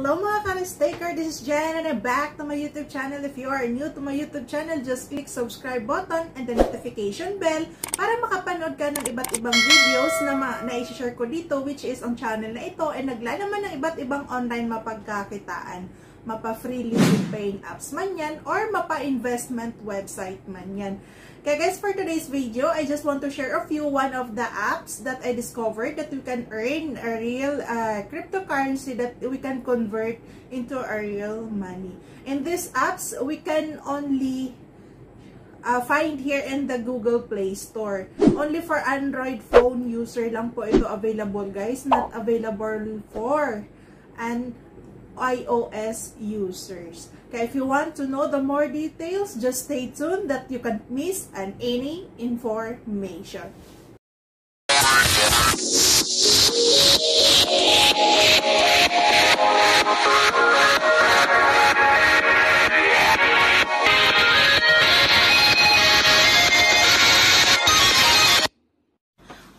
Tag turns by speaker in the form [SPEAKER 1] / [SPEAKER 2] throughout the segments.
[SPEAKER 1] Hello mga ka-Staker, this is Jen and I'm back to my YouTube channel. If you are new to my YouTube channel, just click subscribe button and the notification bell para makapanood ka ng iba't ibang videos na i-share ko dito, which is ang channel na ito ay naglalaman ng iba't ibang online mapagkakitaan. Mapa-free listed paying apps man yan or mapa-investment website man yan. Kaya guys, for today's video, I just want to share one of the apps that I discovered that we can earn a real cryptocurrency that we can convert into a real money. In these apps, we can only find here in the Google Play Store. Only for Android phone user lang po ito available guys, not available for iOS users. Okay, if you want to know the more details, just stay tuned that you can't miss any information.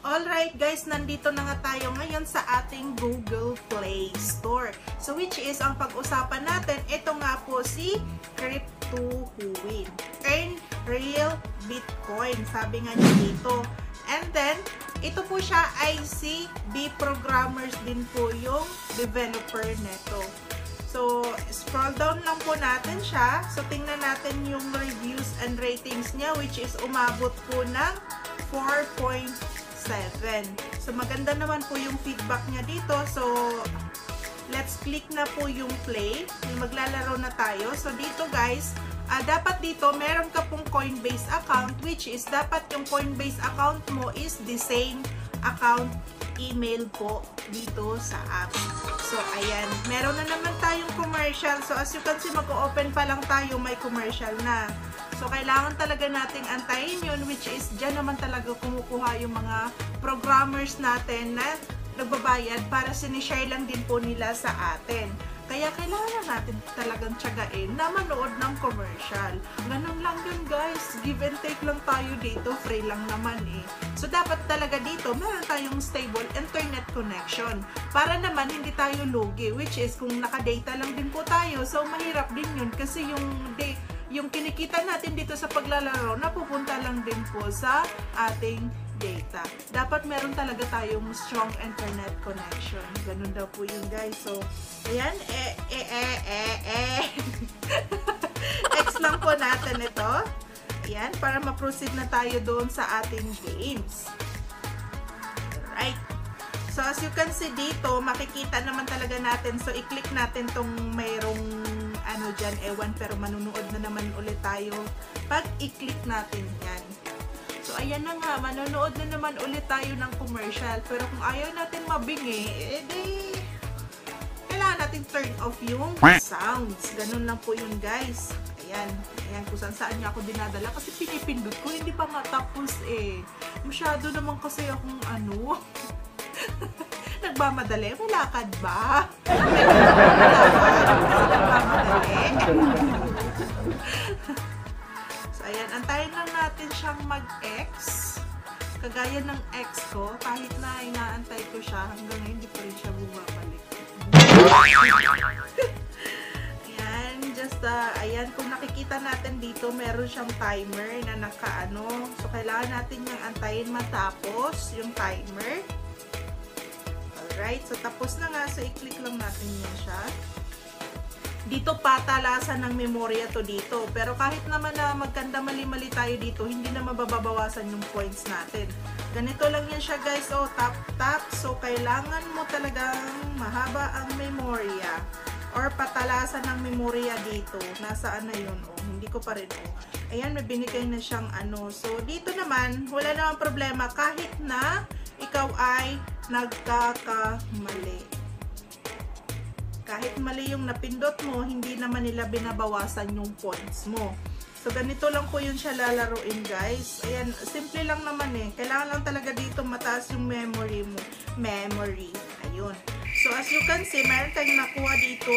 [SPEAKER 1] Alright guys, nandito na nga tayo ngayon sa ating Google Play Store. So which is, ang pag-usapan natin, ito nga po si Crypto-Win. Earn Real Bitcoin, sabi nga niya dito. And then, ito po siya ICB programmers din po yung developer neto. So, scroll down lang po natin siya. So, tingnan natin yung reviews and ratings niya, which is umabot po ng 4.7. So, maganda naman po yung feedback niya dito. So, let's click na po yung play. Maglalaro na tayo. So, dito guys, dapat dito, meron ka pong Coinbase account, which is, dapat yung Coinbase account mo is the same account email po dito sa app. So, ayan. Meron na naman tayong commercial. So, as you can see, mag-open pa lang tayo, may commercial na. So, kailangan talaga nating antayin yun, which is, dyan naman talaga kumukuha yung mga programmers natin na nagbabayad para sinishare lang din po nila sa atin. Kaya kailangan natin talagang tiyagain na manood ng commercial. Ganun lang yun guys. Give and take lang tayo dito. Free lang naman eh. So, dapat talaga dito, meron tayong stable internet connection. Para naman hindi tayo lugi. Which is, kung naka-data lang din po tayo, so mahirap din yun. Kasi yung kinikita natin dito sa paglalaro, napupunta lang din po sa ating data. Dapat meron talaga tayong strong internet connection. Ganun daw po yun guys. So, ayan. X lang po natin ito. Ayan. Para ma-proceed na tayo doon sa ating games. Alright. So, as you can see dito, makikita naman talaga natin. So, i-click natin tong mayroong ano dyan, ewan, pero manunood na naman ulit tayo pag i-click natin yan. So, ayan na nga, manonood na naman ulit tayo ng commercial. Pero kung ayaw natin mabingi, edi, kailangan natin turn off yung sounds. Ganun lang po yun, guys. Ayan. Ayan, kung saan niya ako dinadala. Kasi pinipindot ko, hindi pa nga tapos eh. Masyado naman kasi akong ano, nagmamadali. May lakad ba? Nagmamadali. Ayan, antayin lang natin siyang mag-X. Kagaya ng X ko, kahit na inaantay ko siya, hanggang ngayon hindi pa rin siya bumabalik. Ayan, just, ayan, kung nakikita natin dito, meron siyang timer na nakaano. So, kailangan natin yung antayin matapos yung timer. Alright, so tapos na nga. So, i-click lang natin yan siya. Dito patalasan ng memorya to dito. Pero kahit naman na magkanda mali-mali tayo dito, hindi na mababawasan yung points natin. Ganito lang yan siya guys. O, tap-tap. So, kailangan mo talagang mahaba ang memorya. Or patalasan ng memorya dito. Nasaan na yun? O, hindi ko pa rin. O. Ayan, may binigay na siyang ano. So, dito naman, wala namang problema. Kahit na ikaw ay nagkakamali. Kahit mali yung napindot mo, hindi naman nila binabawasan yung points mo. So, ganito lang po yun siya lalaruin, guys. Ayan, simple lang naman eh. Kailangan lang talaga dito mataas yung memory mo. Memory. Ayun. So, as you can see, meron tayong nakuha dito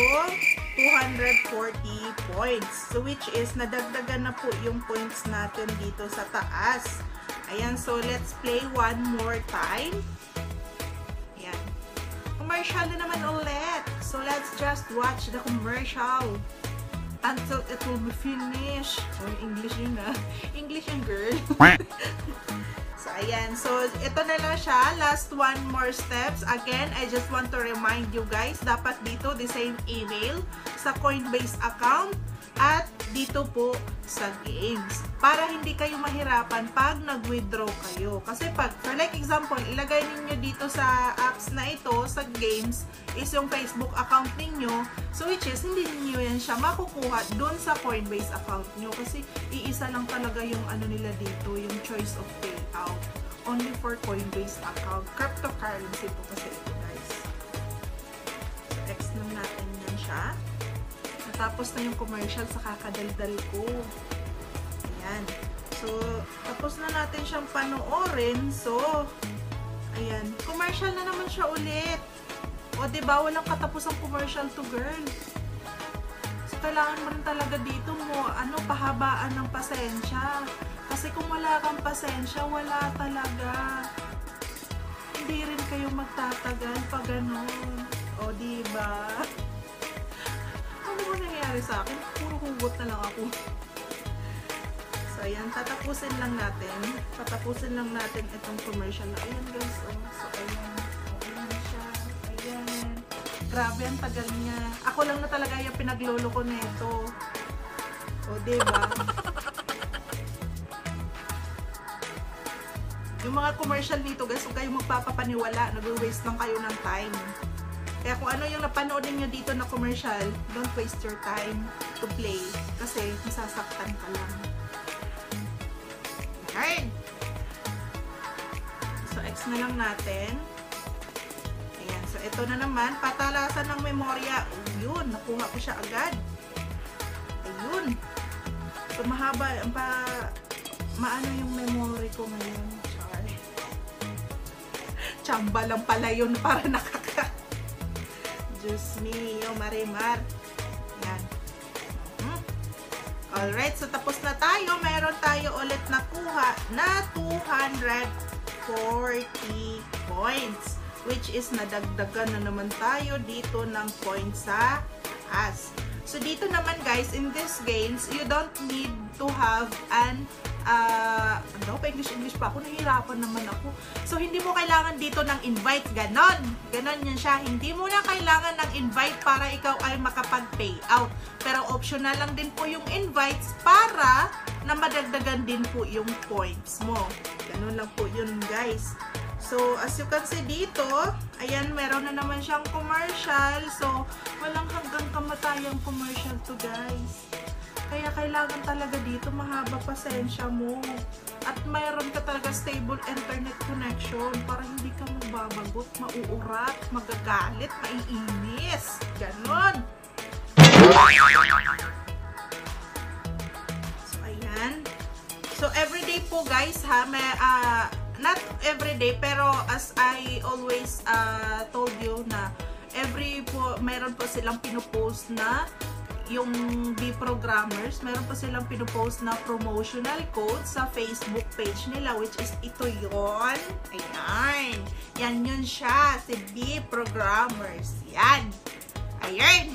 [SPEAKER 1] 240 points. So, which is, nadagdagan na po yung points natin dito sa taas. Ayan, so let's play one more time. Ayan. Commercial na naman ulit. So let's just watch the commercial until it will be finished. Oh, English yun ah. English yun, girl. So, ayan. So, ito na lang siya. Last one more steps. Again, I just want to remind you guys, dapat dito the same email sa Coinbase account at dito po sa games. Para hindi kayo mahirapan pag nag-withdraw kayo. Kasi pag, for like example, ilagay ninyo dito sa apps na ito, sa games, is yung Facebook account ninyo. So, which is, hindi ninyo yan siya makukuha dun sa Coinbase account nyo. Kasi, iisa lang talaga yung ano nila dito, yung choice of payout. Only for Coinbase account. Cryptocurrency po kasi ito, guys. So, X lang natin yan siya. Tapos na yung commercial sa kakadaldal ko. Ayan. So, tapos na natin siyang panoorin. So, ayan. Commercial na naman siya ulit. O, diba? Walang katapusang commercial to, girl. So, kailangan mo rin talaga dito mo, pahabaan ng pasensya. Kasi kung wala kang pasensya, wala talaga. Hindi rin kayo magtatagal pag gano'n. O, diba? Ano nangyayari sa akin? Puro hugot na lang ako. So, ayan. Tatapusin lang natin. Patapusin lang natin itong commercial na. Ayan, guys. Oh. So, ayan. Ayan siya. Ayan. Grabe, ang tagal niya. Ako lang na talaga yung pinaglolo ko nito. O, diba? Yung mga commercial dito, guys, huwag kayong magpapapaniwala. Nag-waste lang kayo ng time. Kaya kung ano yung napanood niyo dito na commercial, don't waste your time to play. Kasi masasaktan ka lang. Alright. So, X na lang natin. Ayan. So, ito na naman. Patalasan ng memorya. Yun. Nakuha ko siya agad. Ayun. So, mahaba. Maano yung memory ko ngayon. Char. Chamba lang pala yun para nakaka... Diyos me, yung marimar. Yan. Alright, so tapos na tayo. Meron tayo ulit nakuha na 240 points. Which is nadagdagan na naman tayo dito ng points sa taas. So dito naman guys, in these games, you don't need to have an English pa ako, nahihirapan naman ako. So, hindi mo kailangan dito ng invite, ganon. Ganon yan siya. Hindi mo na kailangan ng invite para ikaw ay makapag-payout. Pero optional lang din po yung invites para na madagdagan din po yung points mo. Ganon lang po yun, guys. So, as you can see dito, ayan, meron na naman siyang commercial. So, walang hanggang kamatayang commercial to, guys. Kaya kailangan talaga dito mahaba pasensya mo. At mayroon ka talaga stable internet connection para hindi ka magbabagot, mauurat, magagalit, maiinis. Ganon. So, ayan. So, everyday po guys ha, not everyday, pero as I always told you na mayroon po silang pinupost na yung B-programmers, meron pa silang pinupost na promotional code sa Facebook page nila, which is ito yon. Ayan. Yan yun siya, si B-programmers. Yan. Ayan.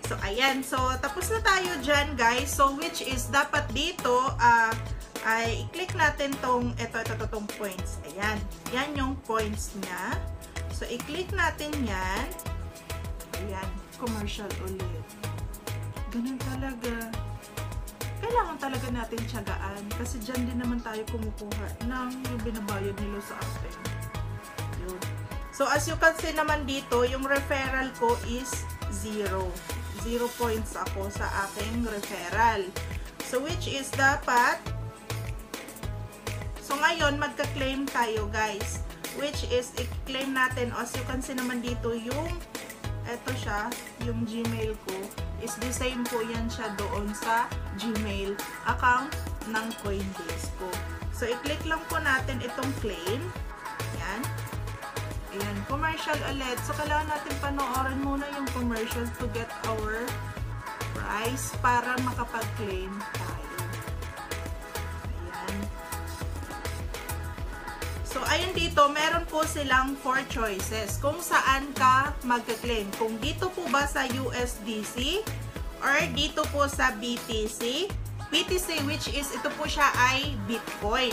[SPEAKER 1] So, ayan. So, tapos na tayo dyan, guys. So, which is, dapat dito, ay i-click natin tong, itong points. Ayan. Yan yung points niya. So, i-click natin yan. Ayan. Commercial ulit. Ganun talaga. Kailangan talaga natin tiyagaan kasi dyan din naman tayo kumukuha ng yung binabayad nila sa atin. Yun. So, as you can see naman dito, yung referral ko is 0. 0 points ako sa aking referral. So, which is dapat, so ngayon, magka-claim tayo guys. Which is, i-claim natin, as you can see naman dito, yung eto siya, yung Gmail ko, is the same po yan siya doon sa Gmail account ng Coinbase ko. So, i-click lang po natin itong claim. Yan. Ayan, commercial ulit. So, kailangan natin panoorin muna yung commercial to get our price para makapag-claim tayo. Ayan. So, ayan dito, meron po silang 4 choices kung saan ka mag-claim. Kung dito po ba sa USDC or dito po sa BTC. BTC which is ito po siya ay Bitcoin.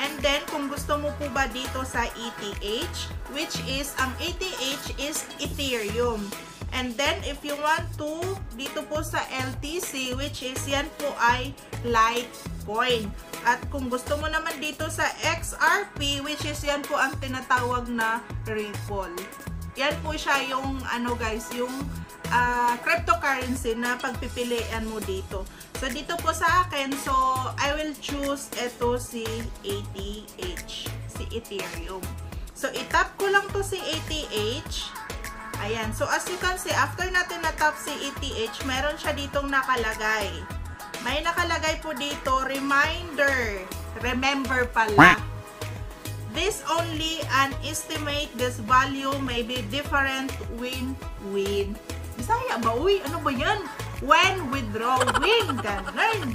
[SPEAKER 1] And then kung gusto mo po ba dito sa ETH, which is ang ETH is Ethereum. And then if you want to dito po sa LTC, which is yan po ay Litecoin. At kung gusto mo naman dito sa XRP, which is yan po ang tinatawag na Ripple. Yan po siya yung ano guys, yung cryptocurrency na pagpipilian mo dito. So dito po sa akin, so I will choose ito si ETH, si Ethereum. So itap ko lang to si ETH. Ayan, so as you can see, after natin na-tap si ETH, meron siya ditong nakalagay. May nakalagay po dito, reminder, remember pala. This only an estimate, this value may be different when Bisaya ba? Uy, ano ba yan? When withdrawing. Ganun.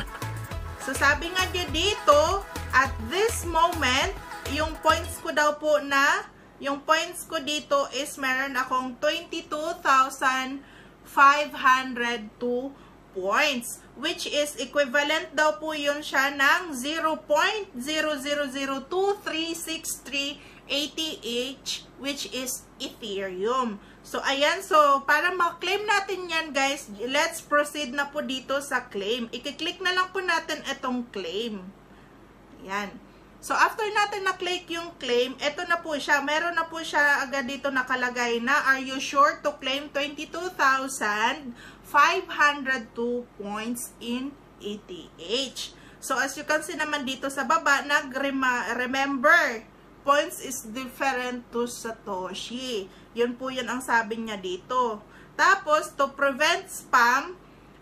[SPEAKER 1] So, sabi nga niya dito, at this moment, yung points ko daw po na, yung points ko dito is meron akong 22,502 points. Which is equivalent daw po yun siya ng 0.0002363 ETH, which is Ethereum. So, ayan. So, para ma-claim natin yan, guys, let's proceed na po dito sa claim. I-click na lang po natin itong claim. Ayan. So, after natin na-click yung claim, ito na po siya. Meron na po siya agad dito nakalagay na, are you sure to claim 22,502 points in ETH? So, as you can see naman dito sa baba, remember, points is different to Satoshi. Yun po yun ang sabi niya dito. Tapos, to prevent spam,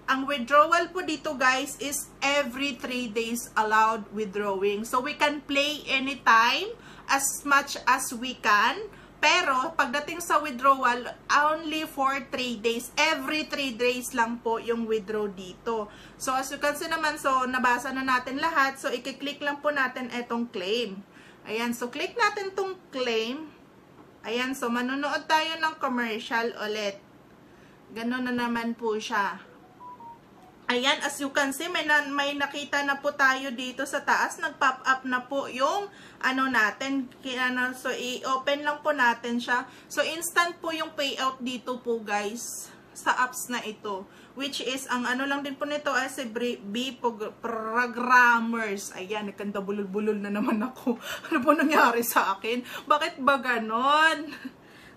[SPEAKER 1] ang withdrawal po dito guys is every 3 days allowed withdrawing. So, we can play anytime as much as we can. Pero, pagdating sa withdrawal, only for 3 days. Every 3 days lang po yung withdraw dito. So, as you can see naman, so, nabasa na natin lahat. So, i-click lang po natin etong claim. Ayan, so, click natin tong claim. Ayan, so, manonood tayo ng commercial ulit. Ganun na naman po siya. Ayan, as you can see, may nakita na po tayo dito sa taas. Nag-pop up na po yung ano natin. So, i-open lang po natin siya. So, instant po yung payout dito po, guys, sa apps na ito. Which is, ang ano lang din po nito ay si Programmers. Ayan, nagkanda bulol-bulol na naman ako. Ano po nangyari sa akin? Bakit ba ganon?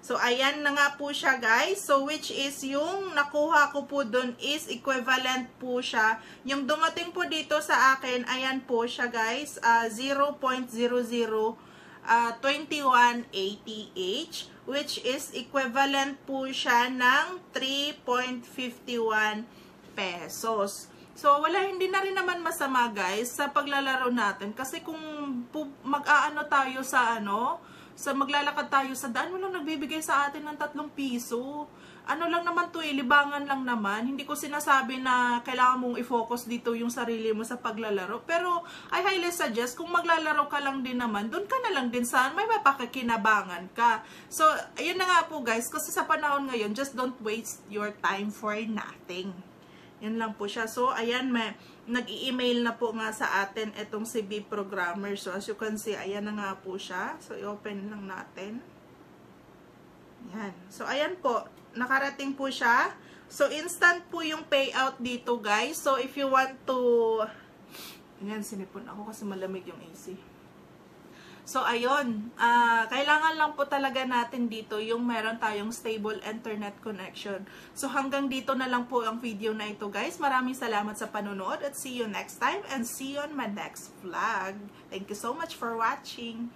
[SPEAKER 1] So, ayan na nga po siya, guys. So, which is yung nakuha ko po dun is equivalent po siya. Yung dumating po dito sa akin, ayan po siya, guys. 0.0021 ETH, which is equivalent po siya ng 3.51 pesos. So, hindi na rin naman masama, guys, sa paglalaro natin. Kasi kung mag-aano tayo sa maglalakad tayo sa daan, walang nagbibigay sa atin ng 3 piso. Ano lang naman to, libangan lang naman. Hindi ko sinasabi na kailangan mong i-focus dito yung sarili mo sa paglalaro. Pero, I highly suggest, kung maglalaro ka lang din naman, doon ka na lang din sa may mapakikinabangan ka. So, ayun na nga po guys, kasi sa panahon ngayon, just don't waste your time for nothing. Yan lang po siya. So, ayan, nag-i-email na po nga sa atin itong si B Programmer. So, as you can see, ayan na nga po siya. So, i-open lang natin. Yan. So, ayan po. Nakarating po siya. So, instant po yung payout dito, guys. So, if you want to... Ayan, sinipon ako kasi malamig yung AC. So, ayun. Kailangan lang po talaga natin dito yung meron tayong stable internet connection. So, hanggang dito na lang po ang video na ito, guys. Maraming salamat sa panonood at see you next time and see you on my next vlog. Thank you so much for watching.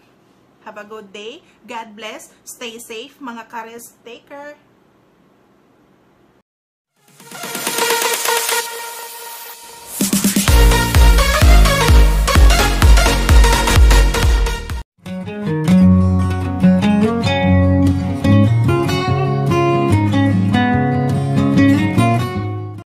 [SPEAKER 1] Have a good day. God bless. Stay safe, mga ka-risk taker.